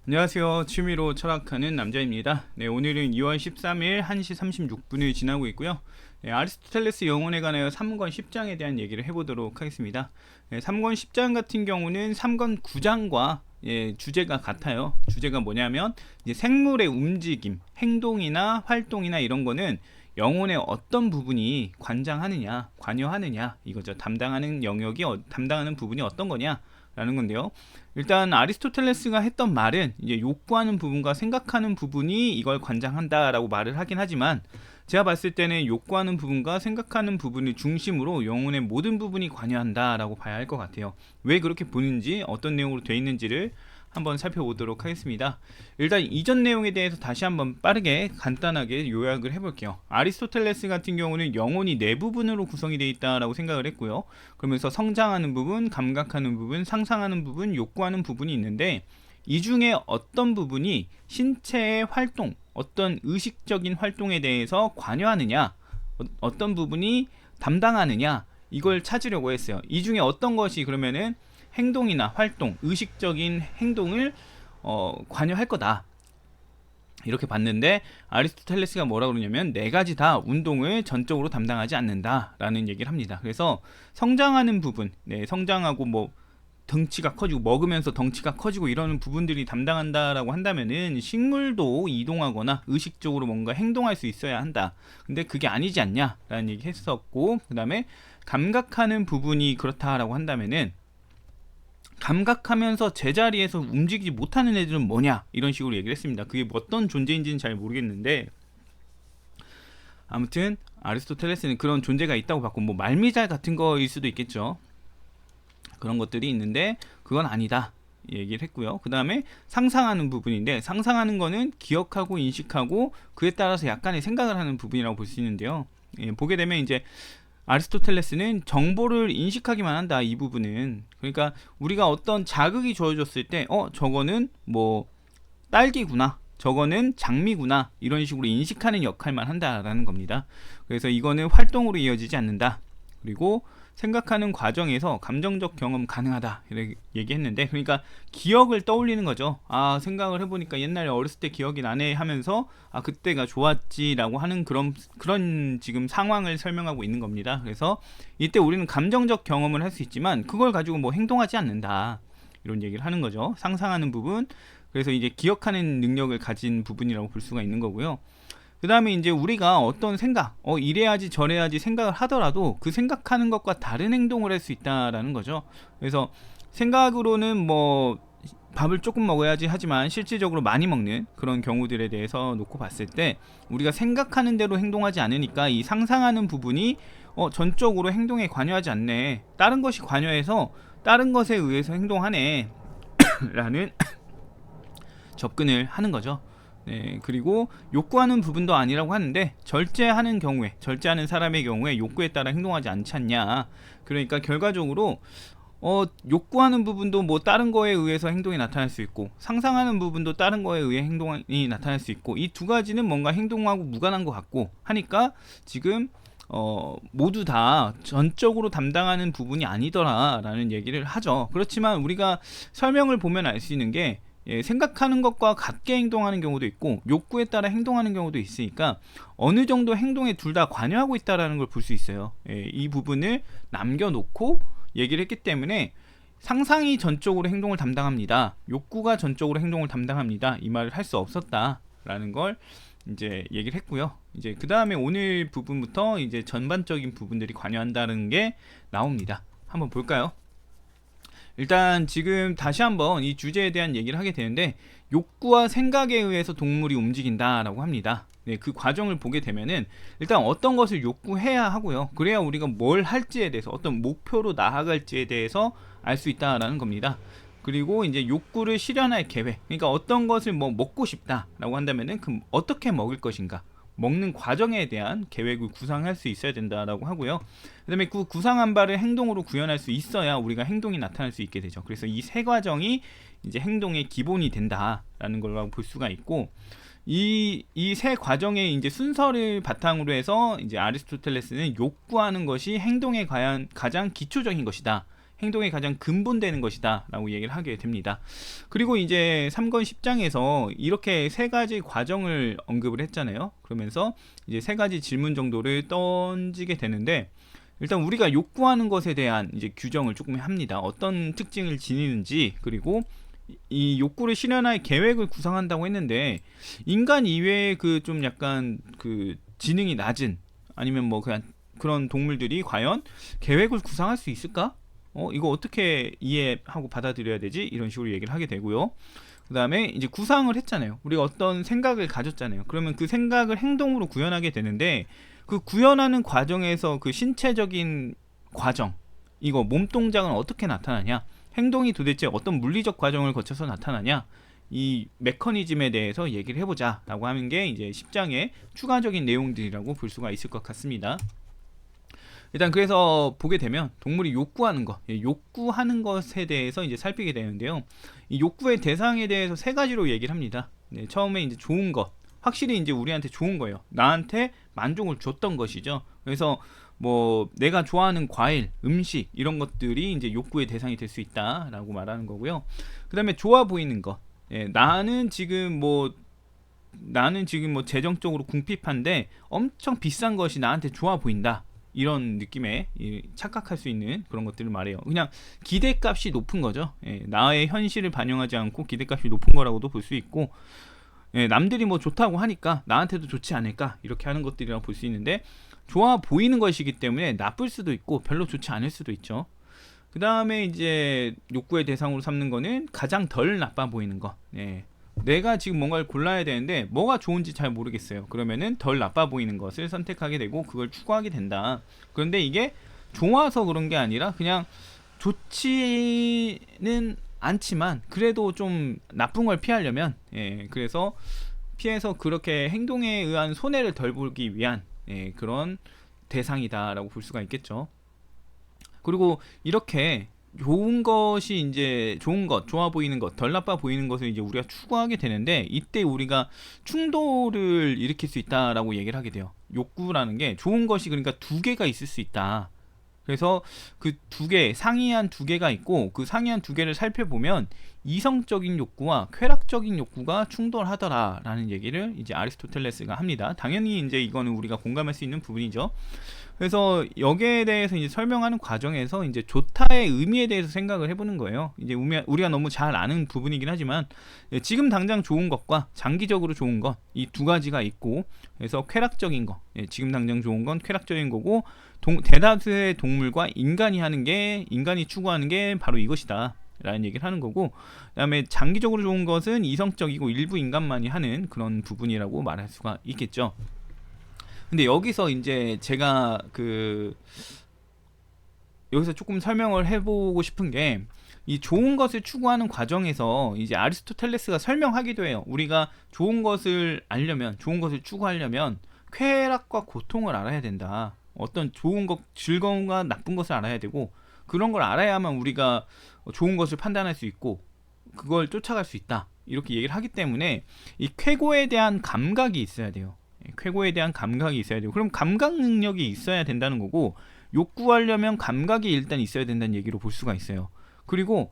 안녕하세요. 취미로 철학하는 남자입니다. 네, 오늘은 2월 13일 1시 36분을 지나고 있고요. 네, 아리스토텔레스 영혼에 관하여 3권 10장에 대한 얘기를 해보도록 하겠습니다. 네, 3권 10장 같은 경우는 3권 9장과 주제가 같아요. 주제가 뭐냐면 이제 생물의 움직임, 행동이나 활동이나 이런 거는 영혼의 어떤 부분이 관장하느냐, 관여하느냐 이거죠. 담당하는 영역이 담당하는 부분이 어떤 거냐 라는 건데요. 일단 아리스토텔레스가 했던 말은 이제 욕구하는 부분과 생각하는 부분이 이걸 관장한다라고 말을 하긴 하지만, 제가 봤을 때는 욕구하는 부분과 생각하는 부분을 중심으로 영혼의 모든 부분이 관여한다라고 봐야 할 것 같아요. 왜 그렇게 보는지, 어떤 내용으로 되어 있는지를 한번 살펴보도록 하겠습니다. 일단 이전 내용에 대해서 다시 한번 빠르게 간단하게 요약을 해볼게요. 아리스토텔레스 같은 경우는 영혼이 네 부분으로 구성이 되어 있다라고 생각을 했고요. 그러면서 성장하는 부분, 감각하는 부분, 상상하는 부분, 욕구하는 부분이 있는데, 이 중에 어떤 부분이 신체의 활동, 어떤 의식적인 활동에 대해서 관여하느냐, 어떤 부분이 담당하느냐, 이걸 찾으려고 했어요. 이 중에 어떤 것이 그러면은 행동이나 활동, 의식적인 행동을 관여할 거다, 이렇게 봤는데, 아리스토텔레스가 뭐라 그러냐면 네 가지 다 운동을 전적으로 담당하지 않는다라는 얘기를 합니다. 그래서 성장하는 부분, 성장하고 뭐 덩치가 커지고 먹으면서 덩치가 커지고 이러는 부분들이 담당한다라고 한다면은 식물도 이동하거나 의식적으로 뭔가 행동할 수 있어야 한다. 근데 그게 아니지 않냐라는 얘기 했었고, 그 다음에 감각하는 부분이 그렇다라고 한다면은 감각하면서 제자리에서 움직이지 못하는 애들은 뭐냐, 이런 식으로 얘기를 했습니다. 그게 어떤 존재인지는 잘 모르겠는데, 아무튼 아리스토텔레스는 그런 존재가 있다고 봤고, 뭐 말미잘 같은 거일 수도 있겠죠. 그런 것들이 있는데 그건 아니다 얘기를 했고요. 그 다음에 상상하는 부분인데, 상상하는 거는 기억하고 인식하고 그에 따라서 약간의 생각을 하는 부분이라고 볼 수 있는데요. 보게 되면 이제 아리스토텔레스는 정보를 인식하기만 한다, 이 부분은. 그러니까 우리가 어떤 자극이 주어졌을 때 저거는 뭐 딸기구나, 저거는 장미구나, 이런 식으로 인식하는 역할만 한다라는 겁니다. 그래서 이거는 활동으로 이어지지 않는다. 그리고 생각하는 과정에서 감정적 경험 가능하다, 이렇게 얘기했는데, 그러니까 기억을 떠올리는 거죠. 아, 생각을 해보니까 옛날에 어렸을 때 기억이 나네 하면서 아, 그때가 좋았지라고 하는 그런 지금 상황을 설명하고 있는 겁니다. 그래서 이때 우리는 감정적 경험을 할 수 있지만 그걸 가지고 뭐 행동하지 않는다, 이런 얘기를 하는 거죠. 상상하는 부분, 그래서 이제 기억하는 능력을 가진 부분이라고 볼 수가 있는 거고요. 그 다음에 이제 우리가 어떤 생각, 이래야지 저래야지 생각을 하더라도 그 생각하는 것과 다른 행동을 할 수 있다라는 거죠. 그래서 생각으로는 뭐 밥을 조금 먹어야지 하지만 실질적으로 많이 먹는 그런 경우들에 대해서 놓고 봤을 때, 우리가 생각하는 대로 행동하지 않으니까 이 상상하는 부분이 전적으로 행동에 관여하지 않네, 다른 것이 관여해서 다른 것에 의해서 행동하네 라는 접근을 하는 거죠. 그리고 욕구하는 부분도 아니라고 하는데, 절제하는 경우에, 절제하는 사람의 경우에 욕구에 따라 행동하지 않지 않냐. 그러니까 결과적으로 욕구하는 부분도 뭐 다른 거에 의해서 행동이 나타날 수 있고, 상상하는 부분도 다른 거에 의해 행동이 나타날 수 있고, 이 두 가지는 뭔가 행동하고 무관한 것 같고 하니까 지금 모두 다 전적으로 담당하는 부분이 아니더라라는 얘기를 하죠. 그렇지만 우리가 설명을 보면 알 수 있는 게, 생각하는 것과 같게 행동하는 경우도 있고 욕구에 따라 행동하는 경우도 있으니까 어느 정도 행동에 둘 다 관여하고 있다라는 걸 볼 수 있어요. 이 부분을 남겨놓고 얘기를 했기 때문에 상상이 전적으로 행동을 담당합니다, 욕구가 전적으로 행동을 담당합니다, 이 말을 할 수 없었다라는 걸 이제 얘기를 했고요. 이제 그 다음에 오늘 부분부터 이제 전반적인 부분들이 관여한다는 게 나옵니다. 한번 볼까요? 일단 지금 다시 한번 이 주제에 대한 얘기를 하게 되는데, 욕구와 생각에 의해서 동물이 움직인다라고 합니다. 그 과정을 보게 되면은 일단 어떤 것을 욕구해야 하고요. 그래야 우리가 뭘 할지에 대해서, 어떤 목표로 나아갈지에 대해서 알 수 있다라는 겁니다. 그리고 이제 욕구를 실현할 계획, 그러니까 어떤 것을 뭐 먹고 싶다라고 한다면은 그 어떻게 먹을 것인가, 먹는 과정에 대한 계획을 구상할 수 있어야 된다라고 하고요. 그 다음에 그 구상한 바를 행동으로 구현할 수 있어야 우리가 행동이 나타날 수 있게 되죠. 그래서 이 세 과정이 이제 행동의 기본이 된다라는 걸로 볼 수가 있고, 이 세 과정의 이제 순서를 바탕으로 해서 이제 아리스토텔레스는 욕구하는 것이 행동에 가장 기초적인 것이다, 행동의 가장 근본되는 것이다 라고 얘기를 하게 됩니다. 그리고 이제 3권 10장에서 이렇게 세 가지 과정을 언급을 했잖아요. 그러면서 이제 세 가지 질문 정도를 던지게 되는데, 일단 우리가 욕구하는 것에 대한 이제 규정을 조금 합니다. 어떤 특징을 지니는지, 그리고 이 욕구를 실현할 계획을 구상한다고 했는데, 인간 이외의 그 좀 약간 그 지능이 낮은, 아니면 뭐 그냥 그런 동물들이 과연 계획을 구상할 수 있을까? 이거 어떻게 이해하고 받아들여야 되지? 이런 식으로 얘기를 하게 되고요. 그 다음에 이제 구상을 했잖아요. 우리가 어떤 생각을 가졌잖아요. 그러면 그 생각을 행동으로 구현하게 되는데, 그 구현하는 과정에서 그 신체적인 과정, 이거 몸 동작은 어떻게 나타나냐, 행동이 도대체 어떤 물리적 과정을 거쳐서 나타나냐, 이 메커니즘에 대해서 얘기를 해보자 라고 하는 게 이제 10장의 추가적인 내용들이라고 볼 수가 있을 것 같습니다. 일단 그래서 보게 되면 동물이 욕구하는 것, 욕구하는 것에 대해서 이제 살피게 되는데요. 이 욕구의 대상에 대해서 세 가지로 얘기를 합니다. 네, 처음에 이제 좋은 것, 확실히 이제 우리한테 좋은 거예요. 나한테 만족을 줬던 것이죠. 그래서 뭐 내가 좋아하는 과일, 음식 이런 것들이 이제 욕구의 대상이 될 수 있다라고 말하는 거고요. 그 다음에 좋아 보이는 것, 나는 지금 뭐 재정적으로 궁핍한데 엄청 비싼 것이 나한테 좋아 보인다, 이런 느낌에 착각할 수 있는 그런 것들을 말해요. 그냥 기대값이 높은 거죠. 나의 현실을 반영하지 않고 기대값이 높은 거라고도 볼 수 있고, 남들이 뭐 좋다고 하니까 나한테도 좋지 않을까, 이렇게 하는 것들이라고 볼 수 있는데, 좋아 보이는 것이기 때문에 나쁠 수도 있고 별로 좋지 않을 수도 있죠. 그 다음에 이제 욕구의 대상으로 삼는 거는 가장 덜 나빠 보이는 거. 내가 지금 뭔가를 골라야 되는데 뭐가 좋은지 잘 모르겠어요. 그러면은 덜 나빠 보이는 것을 선택하게 되고 그걸 추구하게 된다. 그런데 이게 좋아서 그런 게 아니라 그냥 좋지는 않지만 그래도 좀 나쁜 걸 피하려면, 그래서 피해서 그렇게 행동에 의한 손해를 덜 보기 위한 그런 대상이다라고 볼 수가 있겠죠. 그리고 이렇게 좋은 것이 이제 좋은 것, 좋아 보이는 것, 덜 나빠 보이는 것을 이제 우리가 추구하게 되는데, 이때 우리가 충돌을 일으킬 수 있다라고 얘기를 하게 돼요. 욕구라는 게 좋은 것이 그러니까 두 개가 있을 수 있다. 그래서 그 두 개, 상이한 두 개가 있고, 그 상이한 두 개를 살펴보면 이성적인 욕구와 쾌락적인 욕구가 충돌하더라라는 얘기를 이제 아리스토텔레스가 합니다. 당연히 이제 이거는 우리가 공감할 수 있는 부분이죠. 그래서 여기에 대해서 이제 설명하는 과정에서 이제 좋다의 의미에 대해서 생각을 해보는 거예요. 이제 우리가 너무 잘 아는 부분이긴 하지만, 지금 당장 좋은 것과 장기적으로 좋은 것, 이 두 가지가 있고, 그래서 쾌락적인 것, 지금 당장 좋은 건 쾌락적인 거고, 대다수의 동물과 인간이 추구하는 게 바로 이것이다 라는 얘기를 하는 거고, 그 다음에 장기적으로 좋은 것은 이성적이고 일부 인간만이 하는 그런 부분이라고 말할 수가 있겠죠. 근데 여기서 이제 제가 여기서 조금 설명을 해보고 싶은 게, 이 좋은 것을 추구하는 과정에서 이제 아리스토텔레스가 설명하기도 해요. 우리가 좋은 것을 알려면, 좋은 것을 추구하려면 쾌락과 고통을 알아야 된다. 어떤 좋은 것, 즐거움과 나쁜 것을 알아야 되고, 그런 걸 알아야만 우리가 좋은 것을 판단할 수 있고 그걸 쫓아갈 수 있다, 이렇게 얘기를 하기 때문에 이 쾌고에 대한 감각이 있어야 돼요. 쾌고에 대한 감각이 있어야 되고, 그럼 감각 능력이 있어야 된다는 거고, 욕구하려면 감각이 일단 있어야 된다는 얘기로 볼 수가 있어요. 그리고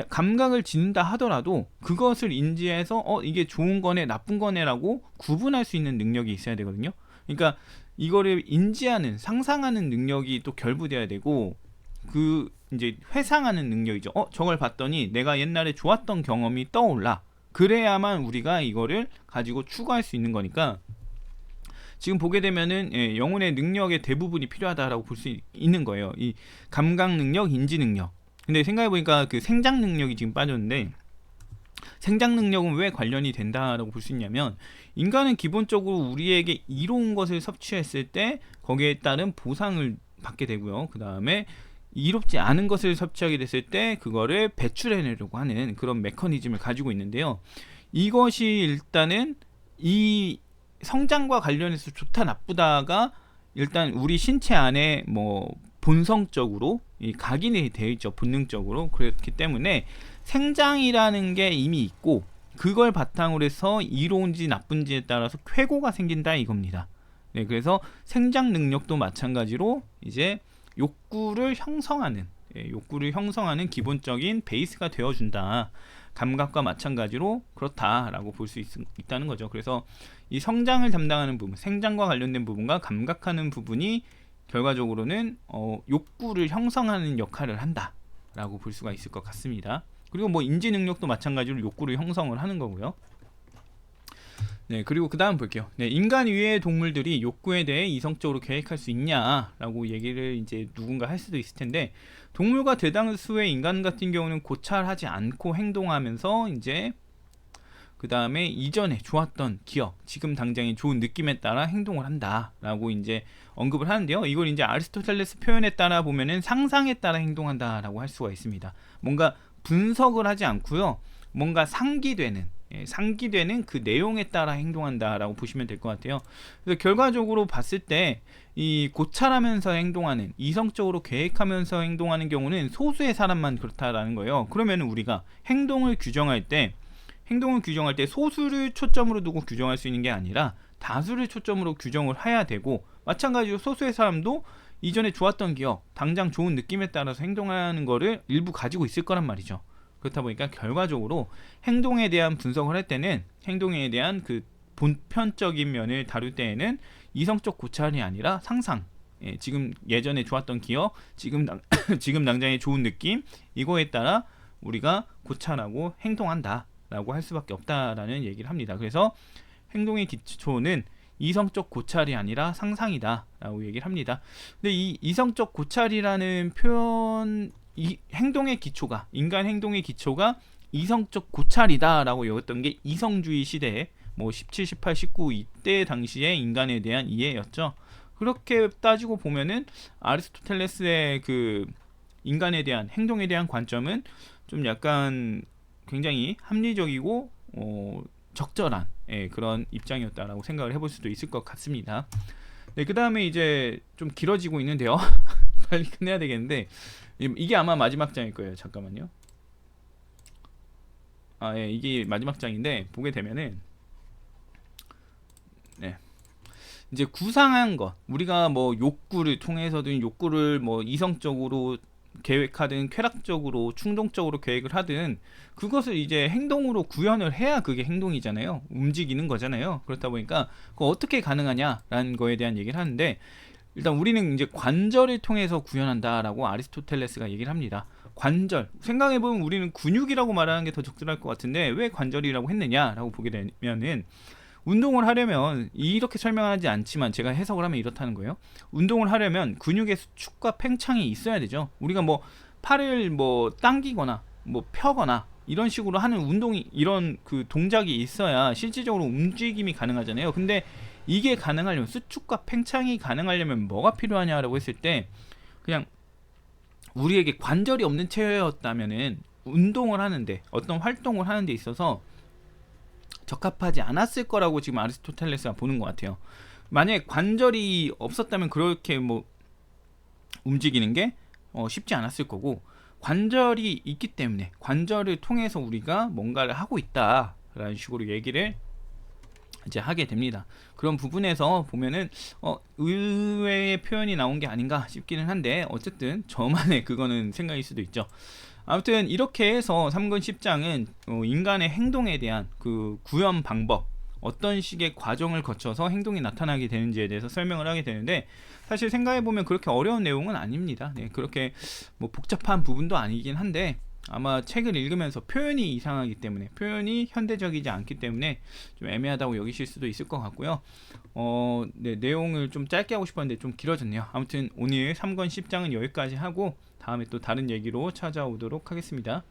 감각을 지닌다 하더라도 그것을 인지해서 이게 좋은 거네 나쁜 거네라고 구분할 수 있는 능력이 있어야 되거든요. 그러니까 이거를 인지하는, 상상하는 능력이 또 결부돼야 되고, 그 이제 회상하는 능력이죠. 저걸 봤더니 내가 옛날에 좋았던 경험이 떠올라. 그래야만 우리가 이거를 가지고 추구할 수 있는 거니까, 지금 보게 되면은 영혼의 능력의 대부분이 필요하다라고 볼 수 있는 거예요. 이 감각 능력, 인지 능력. 근데 생각해 보니까 그 생장 능력이 지금 빠졌는데, 생장 능력은 왜 관련이 된다라고 볼 수 있냐면, 인간은 기본적으로 우리에게 이로운 것을 섭취했을 때 거기에 따른 보상을 받게 되고요. 그 다음에 이롭지 않은 것을 섭취하게 됐을 때 그거를 배출해내려고 하는 그런 메커니즘을 가지고 있는데요. 이것이 일단은 이 성장과 관련해서 좋다 나쁘다가 일단 우리 신체 안에 뭐 본성적으로 각인이 되어 있죠. 본능적으로. 그렇기 때문에 생장이라는 게 이미 있고, 그걸 바탕으로 해서 이로운지 나쁜지에 따라서 쾌고가 생긴다 이겁니다. 그래서 생장 능력도 마찬가지로 이제 욕구를 형성하는, 욕구를 형성하는 기본적인 베이스가 되어준다. 감각과 마찬가지로 그렇다라고 볼 수 있다는 거죠. 그래서 이 성장을 담당하는 부분, 생장과 관련된 부분과 감각하는 부분이 결과적으로는 욕구를 형성하는 역할을 한다라고 볼 수가 있을 것 같습니다. 그리고 뭐 인지 능력도 마찬가지로 욕구를 형성을 하는 거고요. 네, 그리고 그 다음 볼게요. 네, 인간 이외의 동물들이 욕구에 대해 이성적으로 계획할 수 있냐라고 얘기를 이제 누군가 할 수도 있을 텐데, 동물과 대다수의 인간 같은 경우는 고찰하지 않고 행동하면서 이제 그 다음에 이전에 좋았던 기억, 지금 당장의 좋은 느낌에 따라 행동을 한다라고 이제 언급을 하는데요. 이걸 이제 아리스토텔레스 표현에 따라 보면은 상상에 따라 행동한다라고 할 수가 있습니다. 뭔가 분석을 하지 않고요, 뭔가 상기되는 그 내용에 따라 행동한다라고 보시면 될 것 같아요. 그래서 결과적으로 봤을 때 이 고찰하면서 행동하는, 이성적으로 계획하면서 행동하는 경우는 소수의 사람만 그렇다라는 거예요. 그러면 우리가 행동을 규정할 때 소수를 초점으로 두고 규정할 수 있는 게 아니라 다수를 초점으로 규정을 해야 되고, 마찬가지로 소수의 사람도 이전에 좋았던 기억, 당장 좋은 느낌에 따라서 행동하는 거를 일부 가지고 있을 거란 말이죠. 그렇다 보니까 결과적으로 행동에 대한 분석을 할 때는, 행동에 대한 그 본편적인 면을 다룰 때에는 이성적 고찰이 아니라 상상, 지금 예전에 좋았던 기억, 지금 당장의 좋은 느낌, 이거에 따라 우리가 고찰하고 행동한다 라고 할 수밖에 없다라는 얘기를 합니다. 그래서 행동의 기초는 이성적 고찰이 아니라 상상이다 라고 얘기를 합니다. 근데 이 이성적 고찰이라는 표현, 이 행동의 기초가, 인간 행동의 기초가 이성적 고찰이다 라고 여겼던 게 이성주의 시대에 뭐 17, 18, 19 이때 당시에 인간에 대한 이해였죠. 그렇게 따지고 보면은 아리스토텔레스의 그 인간에 대한, 행동에 대한 관점은 좀 약간 굉장히 합리적이고 적절한 그런 입장이었다라고 생각을 해볼 수도 있을 것 같습니다. 네, 그 다음에 이제 좀 길어지고 있는데요. 빨리 끝내야 되겠는데, 이게 아마 마지막 장일 거예요. 잠깐만요. 이게 마지막 장인데, 보게 되면은 이제 구상한 것, 우리가 뭐 욕구를 통해서든, 욕구를 뭐 이성적으로 계획하든 쾌락적으로 충동적으로 계획을 하든, 그것을 이제 행동으로 구현을 해야 그게 행동이잖아요. 움직이는 거잖아요. 그렇다 보니까 그거 어떻게 가능하냐라는 거에 대한 얘기를 하는데, 일단 우리는 이제 관절을 통해서 구현한다라고 아리스토텔레스가 얘기를 합니다. 관절, 생각해보면 우리는 근육이라고 말하는 게 더 적절할 것 같은데 왜 관절이라고 했느냐라고 보게 되면은, 운동을 하려면, 이렇게 설명하지 않지만 제가 해석을 하면 이렇다는 거예요. 운동을 하려면 근육의 수축과 팽창이 있어야 되죠. 우리가 뭐 팔을 뭐 당기거나 뭐 펴거나 이런 식으로 하는 운동이, 이런 그 동작이 있어야 실질적으로 움직임이 가능하잖아요. 근데 이게 가능하려면, 수축과 팽창이 가능하려면 뭐가 필요하냐라고 했을 때, 그냥 우리에게 관절이 없는 체였다면은 운동을 하는데, 어떤 활동을 하는 데 있어서 적합하지 않았을 거라고 지금 아리스토텔레스가 보는 것 같아요. 만약에 관절이 없었다면 그렇게 뭐 움직이는 게 쉽지 않았을 거고, 관절이 있기 때문에 관절을 통해서 우리가 뭔가를 하고 있다라는 식으로 얘기를 이제 하게 됩니다. 그런 부분에서 보면은 의외의 표현이 나온 게 아닌가 싶기는 한데, 어쨌든 저만의 그거는 생각일 수도 있죠. 아무튼 이렇게 해서 3권 10장은 인간의 행동에 대한 그 구현 방법, 어떤 식의 과정을 거쳐서 행동이 나타나게 되는지에 대해서 설명을 하게 되는데, 사실 생각해보면 그렇게 어려운 내용은 아닙니다. 네, 그렇게 뭐 복잡한 부분도 아니긴 한데, 아마 책을 읽으면서 표현이 이상하기 때문에, 표현이 현대적이지 않기 때문에 좀 애매하다고 여기실 수도 있을 것 같고요. 네, 내용을 좀 짧게 하고 싶었는데 좀 길어졌네요. 아무튼 오늘 3권 10장은 여기까지 하고, 다음에 또 다른 얘기로 찾아오도록 하겠습니다.